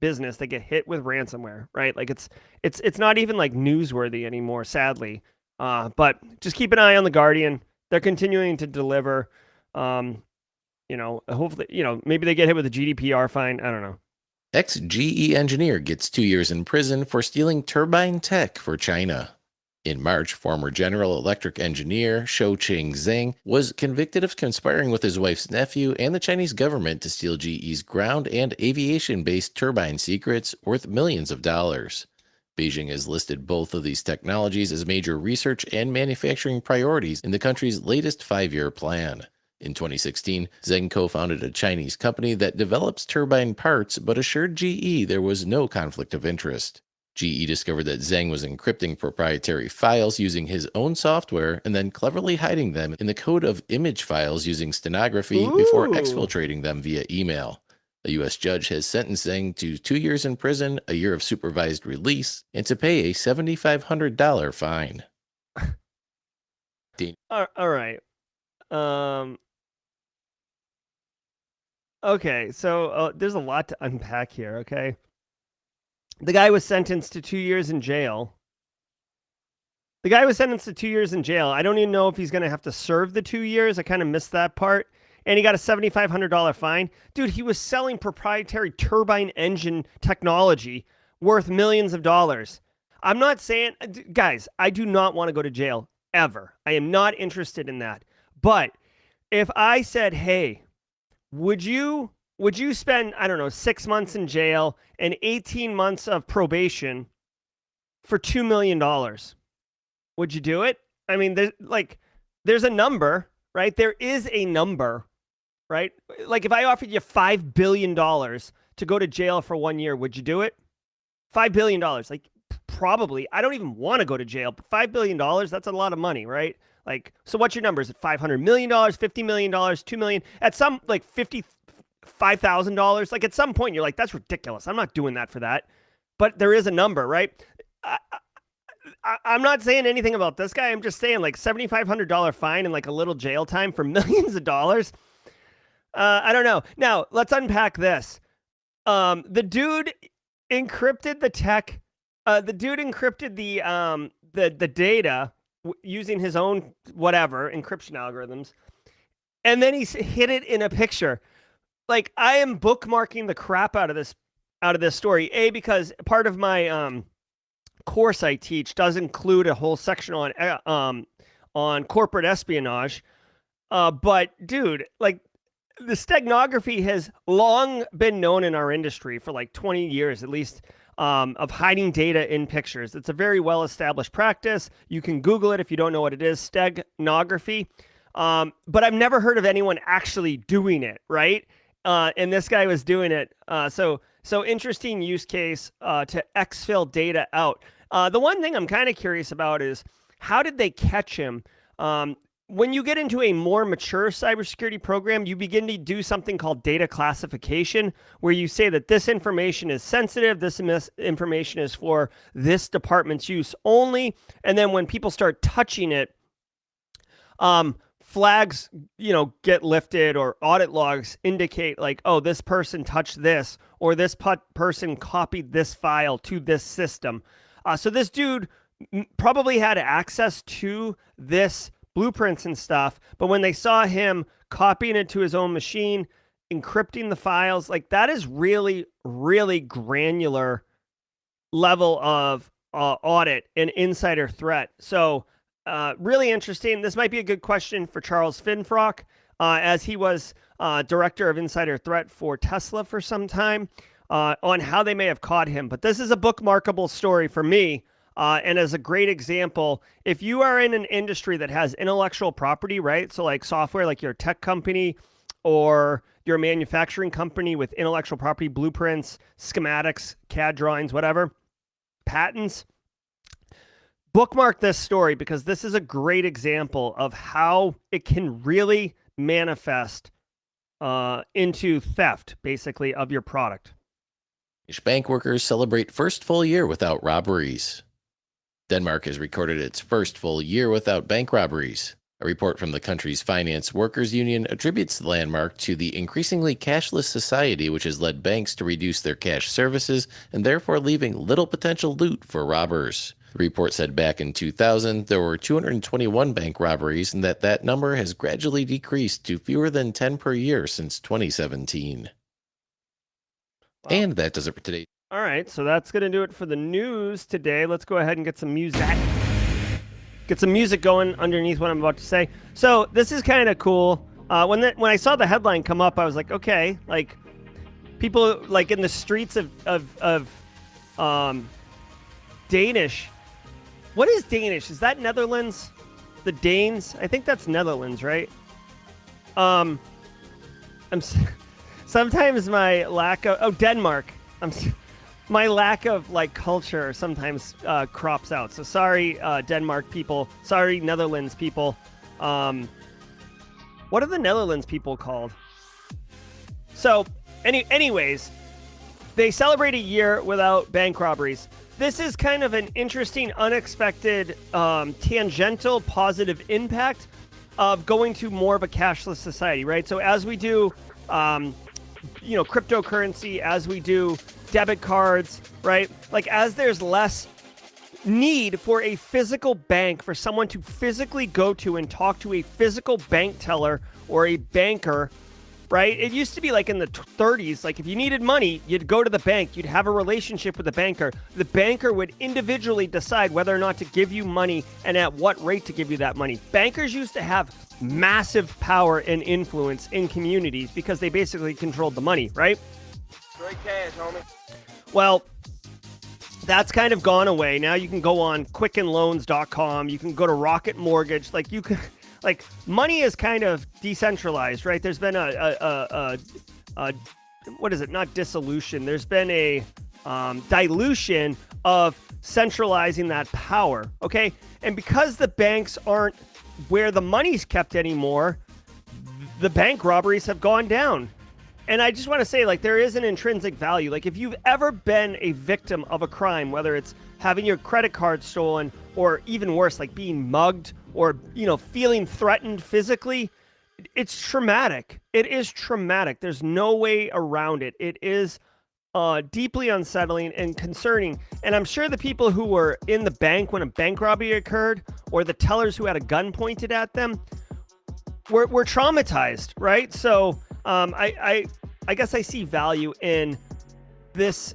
business that get hit with ransomware, right? Like it's not even like newsworthy anymore, sadly. But just keep an eye on the Guardian. They're continuing to deliver. Hopefully, maybe they get hit with a GDPR fine. I don't know. Ex-GE engineer gets 2 years in prison for stealing turbine tech for China. In March, former General Electric engineer Shou-Ching Zheng was convicted of conspiring with his wife's nephew and the Chinese government to steal GE's ground and aviation-based turbine secrets worth millions of dollars. Beijing has listed both of these technologies as major research and manufacturing priorities in the country's latest 5-year plan. In 2016, Zheng co-founded a Chinese company that develops turbine parts but assured GE there was no conflict of interest. GE discovered that Zheng was encrypting proprietary files using his own software and then cleverly hiding them in the code of image files using stenography before exfiltrating them via email. A U.S. judge has sentenced Zheng to 2 years in prison, a year of supervised release, and to pay a $7,500 fine. All right. Okay, so there's a lot to unpack here, okay? The guy was sentenced to 2 years in jail. I don't even know if he's going to have to serve the 2 years. I kind of missed that part. And he got a $7,500 fine. Dude, he was selling proprietary turbine engine technology worth millions of dollars. I'm not saying, guys, I do not want to go to jail ever. I am not interested in that. But if I said, hey, would you spend, I don't know, 6 months in jail and 18 months of probation for $2 million? Would you do it? I mean, there's a number, right? There is a number, right? Like if I offered you $5 billion to go to jail for 1 year, would you do it? $5 billion, like probably. I don't even want to go to jail, but $5 billion, that's a lot of money, right? Like, so what's your number? Is it $500 million, $50 million, $2 million? At some, like $55,000? Like at some point, you're like, that's ridiculous. I'm not doing that for that. But there is a number, right? I'm not saying anything about this guy. I'm just saying like $7,500 fine and like a little jail time for millions of dollars. I don't know. Now, let's unpack this. The dude encrypted the tech. The dude encrypted the data using his own whatever encryption algorithms, and then he hid it in a picture. Like, I am bookmarking the crap out of this story. Because part of my course I teach does include a whole section on corporate espionage. But dude, like, the steganography has long been known in our industry for like 20 years at least, of hiding data in pictures. It's a very well-established practice. You can Google it if you don't know what it is, steganography. But I've never heard of anyone actually doing it, right? And this guy was doing it. So interesting use case to exfil data out. The one thing I'm kind of curious about is, how did they catch him? When you get into a more mature cybersecurity program, you begin to do something called data classification, where you say that this information is sensitive, this information is for this department's use only. And then when people start touching it, flags, get lifted, or audit logs indicate like, oh, this person touched this, or this person copied this file to this system. So this dude probably had access to this blueprints and stuff, but when they saw him copying it to his own machine, encrypting the files, like, that is really, really granular level of audit and insider threat. So really interesting. This might be a good question for Charles Finfrock, as he was director of insider threat for Tesla for some time, on how they may have caught him. But this is a bookmarkable story for me. And as a great example, if you are in an industry that has intellectual property, right? So like software, like your tech company or your manufacturing company with intellectual property, blueprints, schematics, CAD drawings, whatever, patents, bookmark this story, because this is a great example of how it can really manifest into theft, basically, of your product. Bank workers celebrate first full year without robberies. Denmark has recorded its first full year without bank robberies. A report from the country's Finance Workers Union attributes the landmark to the increasingly cashless society, which has led banks to reduce their cash services and therefore leaving little potential loot for robbers. The report said back in 2000, there were 221 bank robberies and that number has gradually decreased to fewer than 10 per year since 2017. Wow. And that does it for today. All right, so that's going to do it for the news today. Let's go ahead and get some music. Get some music going underneath what I'm about to say. So this is kind of cool. When I saw the headline come up, I was like, okay, like people like in the streets of Danish. What is Danish? Is that Netherlands? The Danes? I think that's Netherlands, right? Sometimes my lack of Denmark. My lack of like culture sometimes crops out. So sorry, Denmark people. Sorry, Netherlands people. What are the Netherlands people called? So, anyways, they celebrate a year without bank robberies. This is kind of an interesting, unexpected, tangential, positive impact of going to more of a cashless society, right? So as we do, cryptocurrency, as we do debit cards, right? Like as there's less need for a physical bank, for someone to physically go to and talk to a physical bank teller or a banker, right? It used to be like in the 30s, like if you needed money, you'd go to the bank, you'd have a relationship with the banker. The banker would individually decide whether or not to give you money and at what rate to give you that money. Bankers used to have massive power and influence in communities because they basically controlled the money, right? Straight cash, homie. Well, that's kind of gone away. Now you can go on quickenloans.com. You can go to Rocket Mortgage. Like you can, like money is kind of decentralized, right? There's been a what is it? Not dissolution. There's been a dilution of centralizing that power. Okay. And because the banks aren't where the money's kept anymore, the bank robberies have gone down. And I just want to say, like, there is an intrinsic value. Like, if you've ever been a victim of a crime, whether it's having your credit card stolen or even worse, like being mugged or, feeling threatened physically, it's traumatic. It is traumatic. There's no way around it. It is deeply unsettling and concerning. And I'm sure the people who were in the bank when a bank robbery occurred or the tellers who had a gun pointed at them were traumatized, right? So I guess I see value in this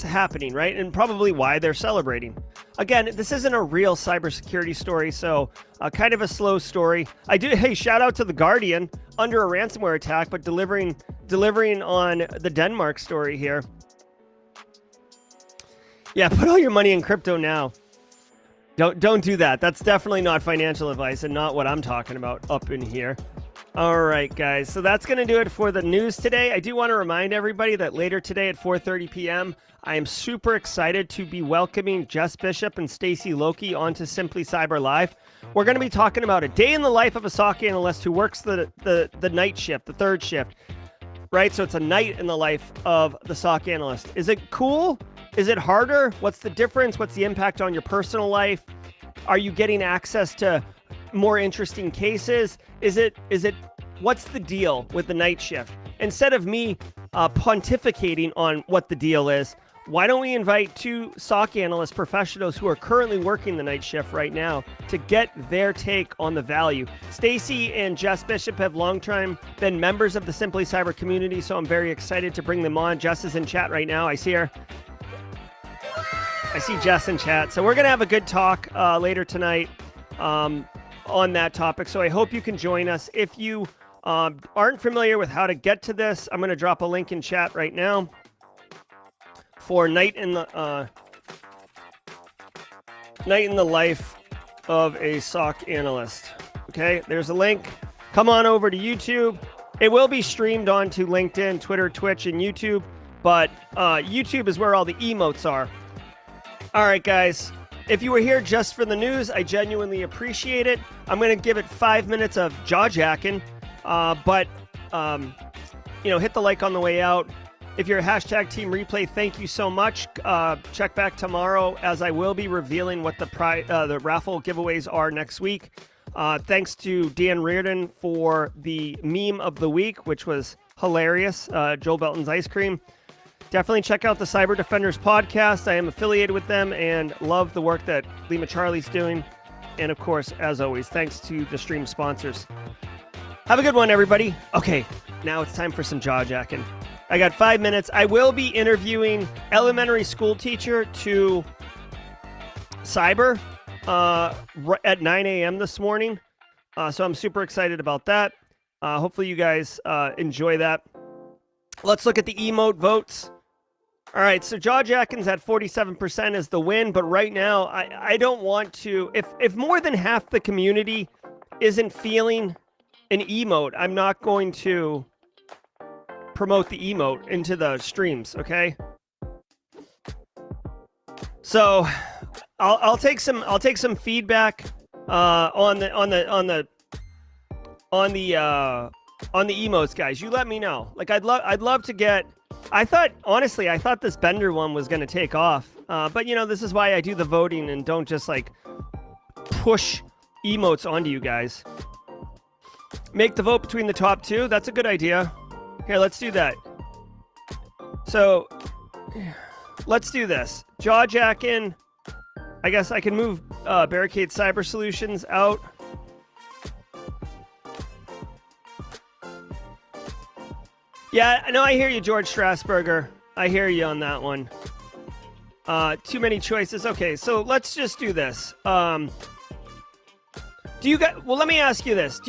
happening, right? And probably why they're celebrating. Again, this isn't a real cybersecurity story, so kind of a slow story. Hey, shout out to The Guardian under a ransomware attack, but delivering on the Denmark story here. Yeah, put all your money in crypto now. Don't do that. That's definitely not financial advice and not what I'm talking about up in here. All right, guys. So that's going to do it for the news today. I do want to remind everybody that later today at 4:30 p.m., I am super excited to be welcoming Jess Bishop and Stacy Loki onto Simply Cyber Live. We're going to be talking about a day in the life of a SOC analyst who works the night shift, the third shift, right? So it's a night in the life of the SOC analyst. Is it cool? Is it harder? What's the difference? What's the impact on your personal life? Are you getting access to more interesting cases? What's the deal with the night shift? Instead of me pontificating on what the deal is, why don't we invite two SOC analyst professionals who are currently working the night shift right now to get their take on the value? Stacy and Jess Bishop have long time been members of the Simply Cyber community, so I'm very excited to bring them on. Jess is in chat right now. I see her. I see Jess in chat. So we're going to have a good talk later tonight on that topic. So I hope you can join us. If you aren't familiar with how to get to this, I'm going to drop a link in chat right now for night in the life of a SOC analyst. Okay, there's a link. Come on over to YouTube. It will be streamed onto LinkedIn, Twitter, Twitch, and YouTube, but YouTube is where all the emotes are. All right, guys. If you were here just for the news, I genuinely appreciate it. I'm going to give it 5 minutes of jaw-jacking, but hit the like on the way out. If you're a hashtag Team Replay, thank you so much. Check back tomorrow as I will be revealing what the raffle giveaways are next week. Thanks to Dan Reardon for the meme of the week, which was hilarious. Joel Belton's ice cream. Definitely check out the Cyber Defenders podcast. I am affiliated with them and love the work that Lima Charlie's doing. And of course, as always, thanks to the stream sponsors. Have a good one, everybody. Okay, now it's time for some jaw jacking. I got 5 minutes. I will be interviewing elementary school teacher to cyber at 9 a.m. this morning. So I'm super excited about that. Hopefully you guys enjoy that. Let's look at the emote votes. All right, so jaw jacking's at 47% is the win, but right now I don't want to. If more than half the community isn't feeling an emote, I'm not going to promote the emote into the streams. Okay. So I'll take some feedback on the emotes, guys. You let me know. Like I'd love to get. I thought this Bender one was going to take off. But you know, this is why I do the voting and don't just like push emotes onto you guys. Make the vote between the top two. That's a good idea. Here, let's do that. So let's do this. Jaw jacking. I guess I can move Barricade Cyber Solutions out. Yeah, no, I hear you, George Strasburger. I hear you on that one. Too many choices. Okay, so let's just do this. Do you guys? Well, let me ask you this.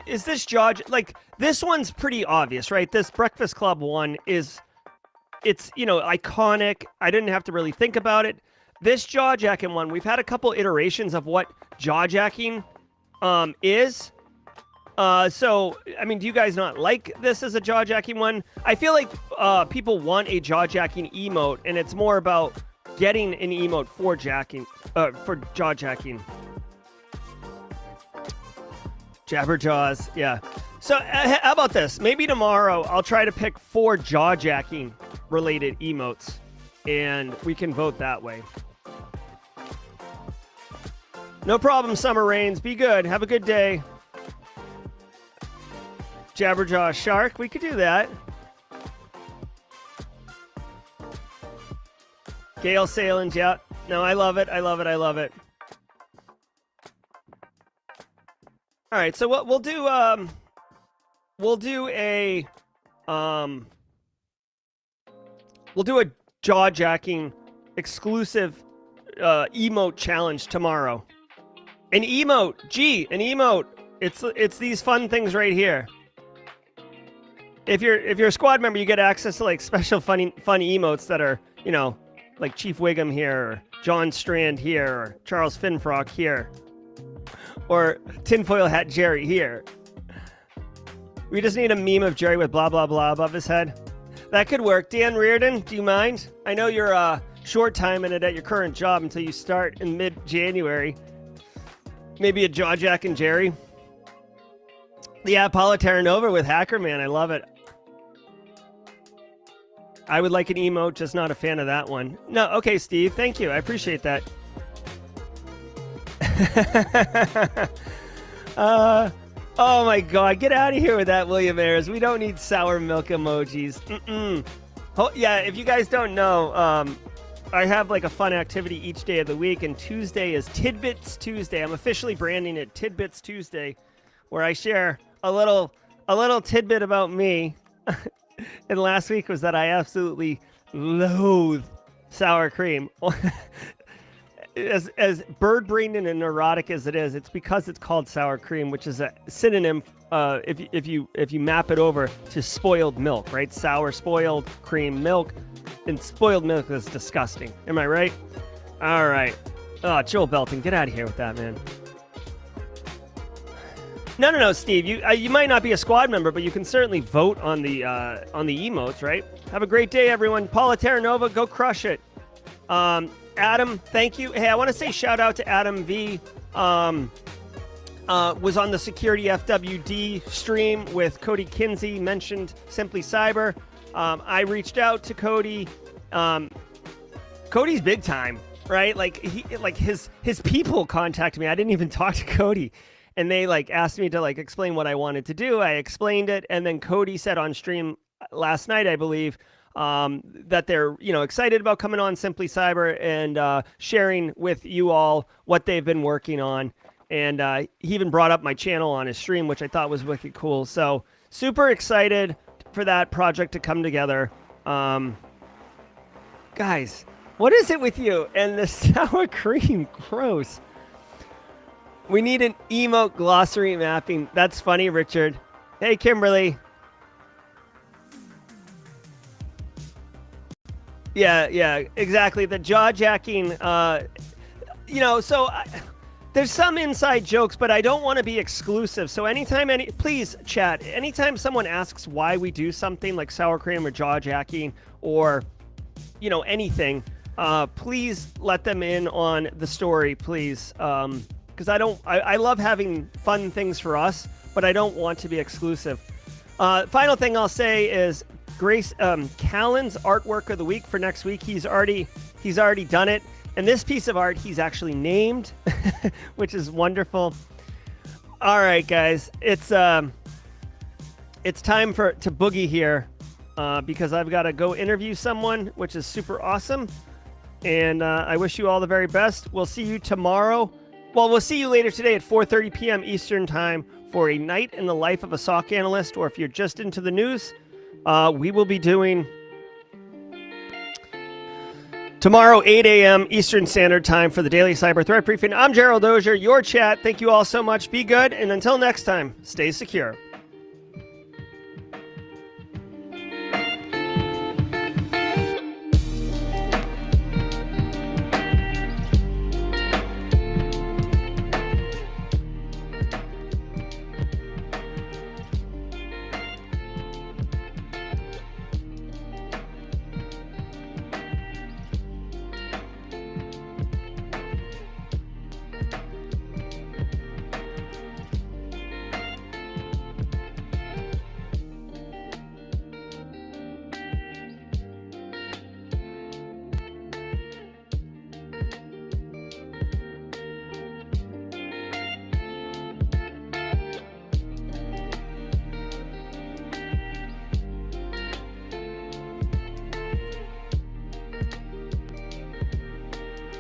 Is this jaw like this one's pretty obvious, right? This Breakfast Club one it's iconic. I didn't have to really think about it. This jaw jacking one, we've had a couple iterations of what jaw jacking is. So, I mean, do you guys not like this as a jaw-jacking one? I feel like people want a jaw-jacking emote, and it's more about getting an emote for jaw-jacking. Jabberjaws, yeah. So, how about this? Maybe tomorrow I'll try to pick 4 jaw-jacking related emotes, and we can vote that way. No problem, Summer Rains. Be good. Have a good day. Jabberjaw Shark, we could do that. Gale Salins, yeah. No, I love it. I love it. I love it. All right, so what we'll do a jaw-jacking exclusive emote challenge tomorrow. An emote. It's these fun things right here. If you're a squad member, you get access to like special fun emotes that are, you know, like Chief Wiggum here, or John Strand here, or Charles Finfrock here, or Tinfoil Hat Jerry here. We just need a meme of Jerry with blah blah blah above his head. That could work. Dan Reardon, do you mind? I know you're short timing it at your current job until you start in mid-January. Maybe a jaw jack and Jerry. Yeah, Paula Terranova with Hacker Man. I love it. I would like an emote, just not a fan of that one. No, okay, Steve. Thank you. I appreciate that. Oh my God. Get out of here with that, William Ayers. We don't need sour milk emojis. Oh, yeah, if you guys don't know, I have like a fun activity each day of the week, and Tuesday is Tidbits Tuesday. I'm officially branding it Tidbits Tuesday, where I share a little tidbit about me. And last week was that I absolutely loathe sour cream. As bird-brained and neurotic as it is, it's because it's called sour cream, which is a synonym if you map it over to spoiled milk, right? Sour, spoiled, cream, milk, and spoiled milk is disgusting. Am I right? All right. Oh, Joel Belton, get out of here with that, man. No, Steve. You might not be a squad member, but you can certainly vote on the emotes, right? Have a great day, everyone. Paula Terranova, go crush it. Adam, thank you. Hey, I want to say shout out to Adam V. Was on the Security FWD stream with Cody Kinsey, mentioned Simply Cyber. I reached out to Cody. Cody's big time, right? Like his people contacted me. I didn't even talk to Cody, and they like asked me to like explain what I wanted to do. I explained it, and then Cody said on stream last night, I believe, that they're excited about coming on Simply Cyber and sharing with you all what they've been working on. And he even brought up my channel on his stream, which I thought was wicked cool. So super excited for that project to come together. Guys, what is it with you and the sour cream? Gross. We need an emote glossary mapping. That's funny, Richard. Hey, Kimberly. Yeah, exactly. The jaw-jacking, there's some inside jokes, but I don't want to be exclusive. So please, chat, anytime someone asks why we do something like sour cream or jaw-jacking or, anything, please let them in on the story, please. Because I love having fun things for us, but I don't want to be exclusive. Final thing I'll say is Grace Callan's artwork of the week for next week. He's already done it, and this piece of art he's actually named, which is wonderful. All right, guys, it's time to boogie here because I've got to go interview someone, which is super awesome, and I wish you all the very best. We'll see you tomorrow. Well, we'll see you later today at 4:30 p.m. Eastern Time for a night in the life of a SOC analyst, or if you're just into the news. We will be doing tomorrow, 8 a.m. Eastern Standard Time for the Daily Cyber Threat Briefing. I'm Gerald Auger, your chat. Thank you all so much. Be good. And until next time, stay secure.